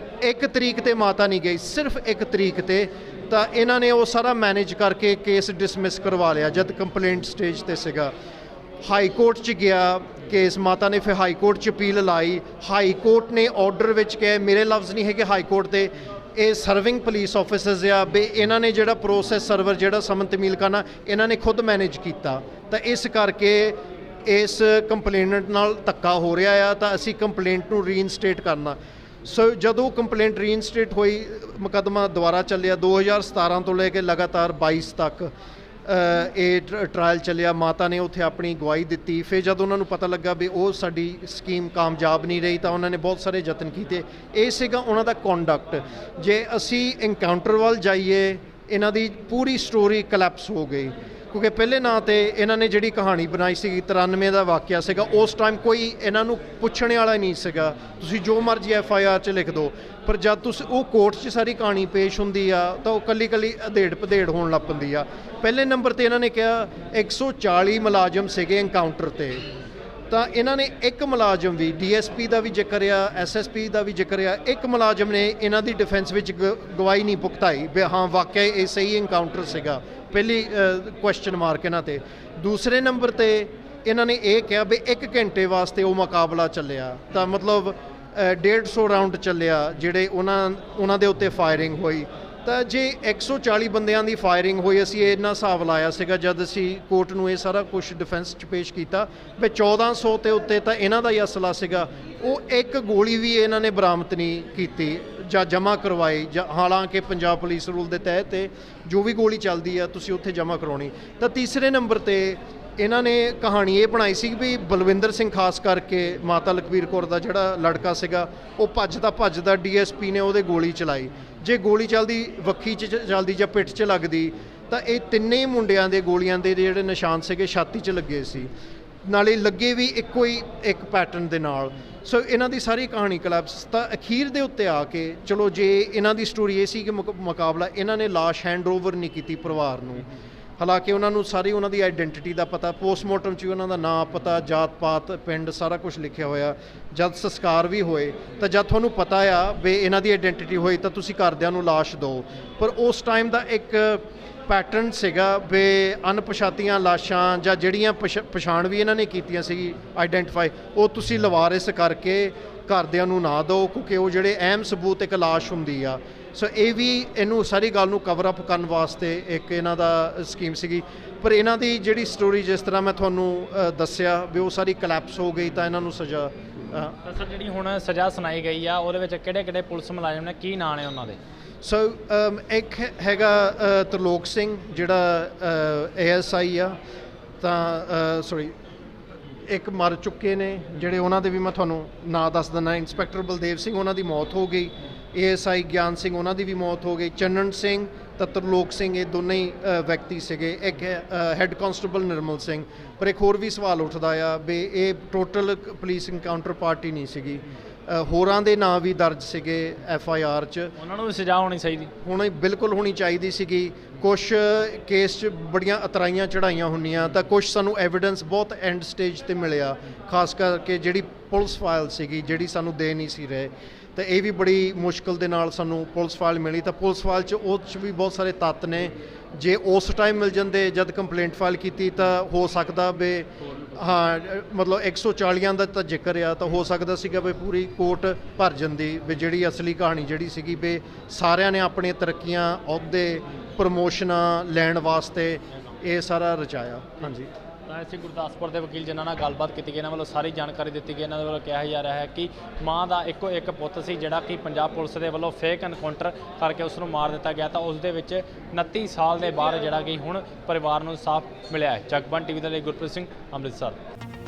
ਇੱਕ ਤਰੀਕ ਤੇ ਮਾਤਾ ਨਹੀਂ ਗਈ, ਸਿਰਫ ਇੱਕ ਤਰੀਕ ਤੇ, ਤਾਂ ਇਹਨਾਂ ਨੇ ਉਹ ਸਾਰਾ ਮੈਨੇਜ ਕਰਕੇ ਕੇਸ ਡਿਸਮਿਸ ਕਰਵਾ ਲਿਆ ਜਦ ਕੰਪਲੇਂਟ ਸਟੇਜ ਤੇ ਸੀਗਾ। ਹਾਈ ਕੋਰਟ 'ਚ ਗਿਆ ਕੇਸ, ਮਾਤਾ ਨੇ ਫਿਰ ਹਾਈ ਕੋਰਟ 'ਚ ਅਪੀਲ ਲਾਈ। ਹਾਈ ਕੋਰਟ ਨੇ ਆਰਡਰ ਵਿੱਚ ਕਿਹਾ, ਮੇਰੇ ਲਫ਼ਜ਼ ਨਹੀਂ ਹੈਗੇ ਹਾਈ ਕੋਰਟ ਦੇ, ਇਹ ਸਰਵਿੰਗ ਪੁਲਿਸ ਆਫਿਸਰਸ ਆ, ਵੀ ਇਹਨਾਂ ਨੇ ਜਿਹੜਾ ਪ੍ਰੋਸੈਸ ਸਰਵਰ ਜਿਹੜਾ ਸਮਨ ਤਮੀਲ ਕਰਨਾ, ਇਹਨਾਂ ਨੇ ਖੁਦ ਮੈਨੇਜ ਕੀਤਾ। ਤਾਂ ਇਸ ਕਰਕੇ ਇਸ ਕੰਪਲੇਨੈਂਟ ਨਾਲ ਧੱਕਾ ਹੋ ਰਿਹਾ ਆ, ਤਾਂ ਅਸੀਂ ਕੰਪਲੇਂਟ ਨੂੰ ਰੀਇਨਸਟੇਟ ਕਰਨਾ। ਸੋ ਜਦੋਂ ਕੰਪਲੇਂਟ ਰੀਇਨਸਟੇਟ ਹੋਈ, ਮੁਕੱਦਮਾ ਦੁਬਾਰਾ ਚੱਲਿਆ 2017 ਤੋਂ ਲੈ ਕੇ ਲਗਾਤਾਰ 22 ਤੱਕ ਇਹ ਟਰਾਇਲ ਚੱਲਿਆ। ਮਾਤਾ ਨੇ ਉੱਥੇ ਆਪਣੀ ਗਵਾਹੀ ਦਿੱਤੀ। ਫਿਰ ਜਦ ਉਹਨਾਂ ਨੂੰ ਪਤਾ ਲੱਗਾ ਵੀ ਉਹ ਸਾਡੀ ਸਕੀਮ ਕਾਮਯਾਬ ਨਹੀਂ ਰਹੀ, ਤਾਂ ਉਹਨਾਂ ਨੇ ਬਹੁਤ ਸਾਰੇ ਯਤਨ ਕੀਤੇ। ਇਹ ਸੀਗਾ ਉਹਨਾਂ ਦਾ ਕੰਡਕਟ। ਜੇ ਅਸੀਂ ਐਨਕਾਊਂਟਰ ਵੱਲ ਜਾਈਏ, ਇਹਨਾਂ ਦੀ ਪੂਰੀ ਸਟੋਰੀ ਕਲੈਪਸ ਹੋ ਗਈ, ਕਿਉਂਕਿ ਪਹਿਲੇ ਨਾਂ ਤੇ ਇਹਨਾਂ ਨੇ ਜਿਹੜੀ ਕਹਾਣੀ ਬਣਾਈ ਸੀਗੀ 93 ਦਾ ਵਾਕਿਆ ਸੀਗਾ। ਉਸ ਟਾਈਮ ਕੋਈ ਇਹਨਾਂ ਨੂੰ ਪੁੱਛਣ ਵਾਲਾ ਨਹੀਂ ਸੀਗਾ, ਤੁਸੀਂ ਜੋ ਮਰਜ਼ੀ FIR 'ਚ ਲਿਖ ਦਿਓ। ਪਰ ਜਦ ਤੁਸੀਂ ਉਹ ਕੋਰਟ 'ਚ ਸਾਰੀ ਕਹਾਣੀ ਪੇਸ਼ ਹੁੰਦੀ ਆ, ਤਾਂ ਉਹ ਕੱਲੀ ਅਧੇੜ ਪਧੇੜ ਹੋਣ ਲੱਗ ਪੈਂਦੀ ਆ। ਪਹਿਲੇ ਨੰਬਰ ਤੇ ਇਹਨਾਂ ਨੇ ਕਿਹਾ 140 ਮੁਲਾਜ਼ਮ ਸੀਗੇ ਐਨਕਾਊਂਟਰ ਤੇ, ਤਾਂ ਇਹਨਾਂ ਨੇ ਇੱਕ ਮੁਲਾਜ਼ਮ ਵੀ, DSP ਦਾ ਵੀ ਜ਼ਿਕਰ ਆ, SSP ਦਾ ਵੀ ਜ਼ਿਕਰ ਆ, ਇੱਕ ਮੁਲਾਜ਼ਮ ਨੇ ਇਹਨਾਂ ਦੀ ਡਿਫੈਂਸ ਵਿੱਚ ਗਵਾਹੀ ਨਹੀਂ ਭੁਗਤਾਈ ਵੀ ਹਾਂ ਵਾਕਿਆ ਇਹ ਸਹੀ ਐਨਕਾਊਂਟਰ ਸੀਗਾ। ਪਹਿਲੀ ਕੁਐਸਚਨ ਮਾਰਕ ਇਹਨਾਂ ਤੇ। ਦੂਸਰੇ ਨੰਬਰ ਤੇ ਇਹਨਾਂ ਨੇ ਇਹ ਕਿਹਾ ਵੀ 1 ਘੰਟੇ ਵਾਸਤੇ ਉਹ ਮੁਕਾਬਲਾ ਚੱਲਿਆ, ਤਾਂ ਮਤਲਬ 150 ਰਾਊਂਡ ਚੱਲਿਆ ਜਿਹੜੇ ਉਹਨਾਂ ਦੇ ਉੱਤੇ ਫਾਇਰਿੰਗ ਹੋਈ। ਤਾਂ ਜੇ 140 ਬੰਦਿਆਂ ਦੀ ਫਾਇਰਿੰਗ ਹੋਈ, ਅਸੀਂ ਇਹ ਇੰਨਾ ਹਿਸਾਬ ਲਾਇਆ ਸੀਗਾ ਜਦ ਅਸੀਂ ਕੋਰਟ ਨੂੰ ਇਹ ਸਾਰਾ ਕੁਝ ਡਿਫੈਂਸ 'ਚ ਪੇਸ਼ ਕੀਤਾ ਵੀ 1400 ਤੇ ਉੱਤੇ ਤਾਂ ਇਹਨਾਂ ਦਾ ਹੀ ਅਸਲਾ ਸੀਗਾ। ਉਹ ਇੱਕ ਗੋਲੀ ਵੀ ਇਹਨਾਂ ਨੇ ਬਰਾਮਦ ਨਹੀਂ ਕੀਤੀ ਜਾਂ ਜਮ੍ਹਾਂ ਕਰਵਾਈ, ਜਾਂ ਹਾਲਾਂਕਿ ਪੰਜਾਬ ਪੁਲਿਸ ਰੂਲ ਦੇ ਤਹਿਤ ਤੇ ਜੋ ਵੀ ਗੋਲੀ ਚੱਲਦੀ ਆ ਤੁਸੀਂ ਉੱਥੇ ਜਮ੍ਹਾਂ ਕਰਾਉਣੀ। ਤਾਂ ਤੀਸਰੇ ਨੰਬਰ ਤੇ ਇਹਨਾਂ ਨੇ ਕਹਾਣੀ ਇਹ ਬਣਾਈ ਸੀ ਵੀ ਬਲਵਿੰਦਰ ਸਿੰਘ, ਖਾਸ ਕਰਕੇ ਮਾਤਾ ਲਖਬੀਰ ਕੌਰ ਦਾ ਜਿਹੜਾ ਲੜਕਾ ਸੀਗਾ, ਉਹ ਭੱਜਦਾ DSP ਨੇ ਉਹਦੇ ਗੋਲੀ ਚਲਾਈ। ਜੇ ਗੋਲੀ ਚੱਲਦੀ ਵੱਖੀ 'ਚ ਚੱਲਦੀ ਜਾਂ ਪਿੱਠ 'ਚ ਲੱਗਦੀ, ਤਾਂ ਇਹ ਤਿੰਨੇ ਮੁੰਡਿਆਂ ਦੇ ਗੋਲੀਆਂ ਦੇ ਜਿਹੜੇ ਨਿਸ਼ਾਨ ਸੀਗੇ ਛਾਤੀ 'ਚ ਲੱਗੇ ਸੀ, ਨਾਲੇ ਲੱਗੇ ਵੀ ਇੱਕ ਪੈਟਰਨ ਦੇ ਨਾਲ। ਸੋ ਇਹਨਾਂ ਦੀ ਸਾਰੀ ਕਹਾਣੀ ਕਲੈਪਸ। ਤਾਂ ਅਖੀਰ ਦੇ ਉੱਤੇ ਆ ਕੇ, ਚਲੋ ਜੇ ਇਹਨਾਂ ਦੀ ਸਟੋਰੀ ਇਹ ਸੀ ਕਿ ਮੁਕਾਬਲਾ, ਇਹਨਾਂ ਨੇ ਲਾਸ਼ ਹੈਂਡਓਵਰ ਨਹੀਂ ਕੀਤੀ ਪਰਿਵਾਰ ਨੂੰ। ਹਾਲਾਂਕਿ ਉਹਨਾਂ ਨੂੰ ਸਾਰੀ ਉਹਨਾਂ ਦੀ ਆਈਡੈਂਟੀਟੀ ਦਾ ਪਤਾ, ਪੋਸਟਮਾਰਟਮ 'ਚ ਵੀ ਉਹਨਾਂ ਦਾ ਨਾਂ ਪਤਾ, ਜਾਤ ਪਾਤ, ਪਿੰਡ, ਸਾਰਾ ਕੁਝ ਲਿਖਿਆ ਹੋਇਆ। ਜਦ ਸੰਸਕਾਰ ਵੀ ਹੋਏ, ਤਾਂ ਜਦ ਤੁਹਾਨੂੰ ਪਤਾ ਆ ਵੀ ਇਹਨਾਂ ਦੀ ਆਈਡੈਂਟੀਟੀ ਹੋਈ, ਤਾਂ ਤੁਸੀਂ ਘਰਦਿਆਂ ਨੂੰ ਲਾਸ਼ ਦਿਓ। ਪਰ ਉਸ ਟਾਈਮ ਦਾ ਇੱਕ ਪੈਟਰਨ ਸੀਗਾ ਵੀ ਅਣਪਛਾਤੀਆਂ ਲਾਸ਼ਾਂ ਜਾਂ ਜਿਹੜੀਆਂ ਪਛਾਣ ਵੀ ਇਹਨਾਂ ਨੇ ਕੀਤੀਆਂ ਸੀ ਆਈਡੈਂਟੀਫਾਈ, ਉਹ ਤੁਸੀਂ ਲਵਾਰਿਸ ਕਰਕੇ ਘਰਦਿਆਂ ਨੂੰ ਨਾ ਦਿਓ, ਕਿਉਂਕਿ ਉਹ ਜਿਹੜੇ ਅਹਿਮ ਸਬੂਤ ਇੱਕ ਲਾਸ਼ ਹੁੰਦੀ ਆ। ਸੋ ਇਹ ਵੀ ਇਹਨੂੰ ਸਾਰੀ ਗੱਲ ਨੂੰ ਕਵਰ ਅਪ ਕਰਨ ਵਾਸਤੇ ਇੱਕ ਇਹਨਾਂ ਦਾ ਸਕੀਮ ਸੀਗੀ। ਪਰ ਇਹਨਾਂ ਦੀ ਜਿਹੜੀ ਸਟੋਰੀ, ਜਿਸ ਤਰ੍ਹਾਂ ਮੈਂ ਤੁਹਾਨੂੰ ਦੱਸਿਆ ਵੀ ਉਹ ਸਾਰੀ ਕਲੈਪਸ ਹੋ ਗਈ, ਤਾਂ ਇਹਨਾਂ ਨੂੰ ਸਜ਼ਾ। ਤਾਂ ਸਰ ਜਿਹੜੀ ਹੁਣ ਸਜ਼ਾ ਸੁਣਾਈ ਗਈ ਆ, ਉਹਦੇ ਵਿੱਚ ਕਿਹੜੇ ਪੁਲਿਸ ਮੁਲਾਜ਼ਮ ਨੇ, ਕੀ ਨਾਂ ਨੇ ਉਹਨਾਂ ਦੇ? ਸੋ ਇੱਕ ਹੈਗਾ ਤਰਲੋਕ ਸਿੰਘ, ਜਿਹੜਾ ASI ਆ, ਤਾਂ ਸੌਰੀ ਇੱਕ ਮਰ ਚੁੱਕੇ ਨੇ ਜਿਹੜੇ, ਉਹਨਾਂ ਦੇ ਵੀ ਮੈਂ ਤੁਹਾਨੂੰ ਨਾਂ ਦੱਸ ਦਿੰਦਾ। ਇੰਸਪੈਕਟਰ ਬਲਦੇਵ ਸਿੰਘ, ਉਹਨਾਂ ਦੀ ਮੌਤ ਹੋ ਗਈ। ASI ਗਿਆਨ ਸਿੰਘ, ਉਹਨਾਂ ਦੀ ਵੀ ਮੌਤ ਹੋ ਗਈ। ਚੰਨਣ ਸਿੰਘ ਤਾਂ ਤਰਲੋਕ ਸਿੰਘ, ਇਹ ਦੋਨੇ ਹੀ ਵਿਅਕਤੀ ਸੀਗੇ। ਇੱਕ ਹੈੱਡ ਕਾਂਸਟੇਬਲ ਨਿਰਮਲ ਸਿੰਘ। ਪਰ ਇੱਕ ਹੋਰ ਵੀ ਸਵਾਲ ਉੱਠਦਾ ਆ ਵੀ ਇਹ ਟੋਟਲ ਪੁਲਿਸ ਇਨਕਾਊਂਟਰ ਪਾਰਟੀ ਨਹੀਂ ਸੀਗੀ। ਹੋਰਾਂ ਦੇ ਨਾਂ ਵੀ ਦਰਜ ਸੀਗੇ FIR 'ਚ। ਉਹਨਾਂ ਨੂੰ ਵੀ ਸਜ਼ਾ ਹੋਣੀ ਚਾਹੀਦੀ। ਹੁਣ ਬਿਲਕੁਲ ਹੋਣੀ ਚਾਹੀਦੀ ਸੀਗੀ। ਕੁਛ ਕੇਸ 'ਚ ਬੜੀਆਂ ਅਤਰਾਈਆਂ ਚੜਾਈਆਂ ਹੁੰਦੀਆਂ, ਤਾਂ ਕੁਛ ਸਾਨੂੰ ਐਵੀਡੈਂਸ ਬਹੁਤ ਐਂਡ ਸਟੇਜ ਤੇ ਮਿਲਿਆ, ਖਾਸ ਕਰਕੇ ਜਿਹੜੀ ਪੁਲਿਸ ਫਾਈਲ ਸੀਗੀ ਜਿਹੜੀ ਸਾਨੂੰ ਦੇ ਨਹੀਂ ਸੀ ਰਹੇ, ਤਾਂ ਇਹ ਵੀ ਬੜੀ ਮੁਸ਼ਕਲ ਦੇ ਨਾਲ ਸਾਨੂੰ ਪੁਲਿਸ ਫਾਈਲ ਮਿਲੀ। ਤਾਂ ਪੁਲਿਸ ਫਾਈਲ 'ਚ ਉਹ 'ਚ ਵੀ ਬਹੁਤ ਸਾਰੇ ਤੱਤ ਨੇ, ਜੇ ਉਸ ਟਾਈਮ ਮਿਲ ਜਾਂਦੇ ਜਦ ਕੰਪਲੇਂਟ ਫਾਈਲ ਕੀਤੀ ਤਾਂ ਹੋ ਸਕਦਾ ਵੀ ਹਾਂ ਮਤਲਬ 140 ਦਾ ਤਾਂ ਜ਼ਿਕਰ ਆ, ਤਾਂ ਹੋ ਸਕਦਾ ਸੀਗਾ ਵੀ ਪੂਰੀ ਕੋਰਟ ਭਰ ਜਾਂਦੀ, ਵੀ ਜਿਹੜੀ ਅਸਲੀ ਕਹਾਣੀ ਜਿਹੜੀ ਸੀਗੀ ਵੀ ਸਾਰਿਆਂ ਨੇ ਆਪਣੀਆਂ ਤਰੱਕੀਆਂ, ਅਹੁਦੇ, ਪ੍ਰਮੋਸ਼ਨਾਂ ਲੈਣ ਵਾਸਤੇ ਇਹ ਸਾਰਾ ਰਚਾਇਆ। ਹਾਂਜੀ, ਤਾਂ ਅਸੀਂ ਗੁਰਦਾਸਪੁਰ ਦੇ ਵਕੀਲ ਜਿਨ੍ਹਾਂ ਨਾਲ ਗੱਲਬਾਤ ਕੀਤੀ ਗਈ, ਇਹਨਾਂ ਵੱਲੋਂ ਸਾਰੀ ਜਾਣਕਾਰੀ ਦਿੱਤੀ ਗਈ। ਇਹਨਾਂ ਦੇ ਵੱਲੋਂ ਕਿਹਾ ਜਾ ਰਿਹਾ ਹੈ ਕਿ ਮਾਂ ਦਾ ਇੱਕੋ ਇੱਕ ਪੁੱਤ ਸੀ ਜਿਹੜਾ ਕਿ ਪੰਜਾਬ ਪੁਲਿਸ ਦੇ ਵੱਲੋਂ ਫੇਕ ਐਨਕਾਊਂਟਰ ਕਰਕੇ ਉਸ ਨੂੰ ਮਾਰ ਦਿੱਤਾ ਗਿਆ, ਤਾਂ ਉਸ ਦੇ ਵਿੱਚ 29 ਸਾਲ ਦੇ ਬਾਅਦ ਜਿਹੜਾ ਕਿ ਹੁਣ ਪਰਿਵਾਰ ਨੂੰ ਇਨਸਾਫ ਮਿਲਿਆ ਹੈ। ਜਗਬਾਣੀ ਟੀਵੀ ਦੇ ਲਈ ਗੁਰਪ੍ਰੀਤ ਸਿੰਘ, ਅੰਮ੍ਰਿਤਸਰ।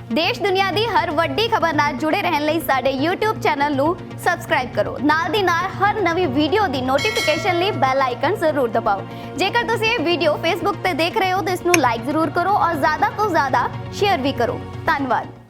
ਦੇਸ਼ ਦੁਨੀਆ ਦੀ ਹਰ ਵੱਡੀ ਖਬਰ ਨਾਲ ਜੁੜੇ ਰਹਿਣ ਲਈ ਸਾਡੇ YouTube ਚੈਨਲ ਨੂੰ ਸਬਸਕ੍ਰਾਈਬ ਕਰੋ। ਨਾਲ ਦੀ ਨਾਲ ਹਰ ਨਵੀਂ ਵੀਡੀਓ ਦੀ ਨੋਟੀਫਿਕੇਸ਼ਨ ਲਈ ਬੈਲ ਆਈਕਨ ਜ਼ਰੂਰ ਦਬਾਓ। ਜੇਕਰ ਤੁਸੀਂ ਇਹ ਵੀਡੀਓ Facebook ਤੇ ਦੇਖ ਰਹੇ ਹੋ ਤਾਂ ਇਸ ਨੂੰ ਲਾਈਕ ਜ਼ਰੂਰ ਕਰੋ ਔਰ ਜ਼ਿਆਦਾ ਤੋਂ ਜ਼ਿਆਦਾ ਸ਼ੇਅਰ ਵੀ ਕਰੋ। ਧੰਨਵਾਦ।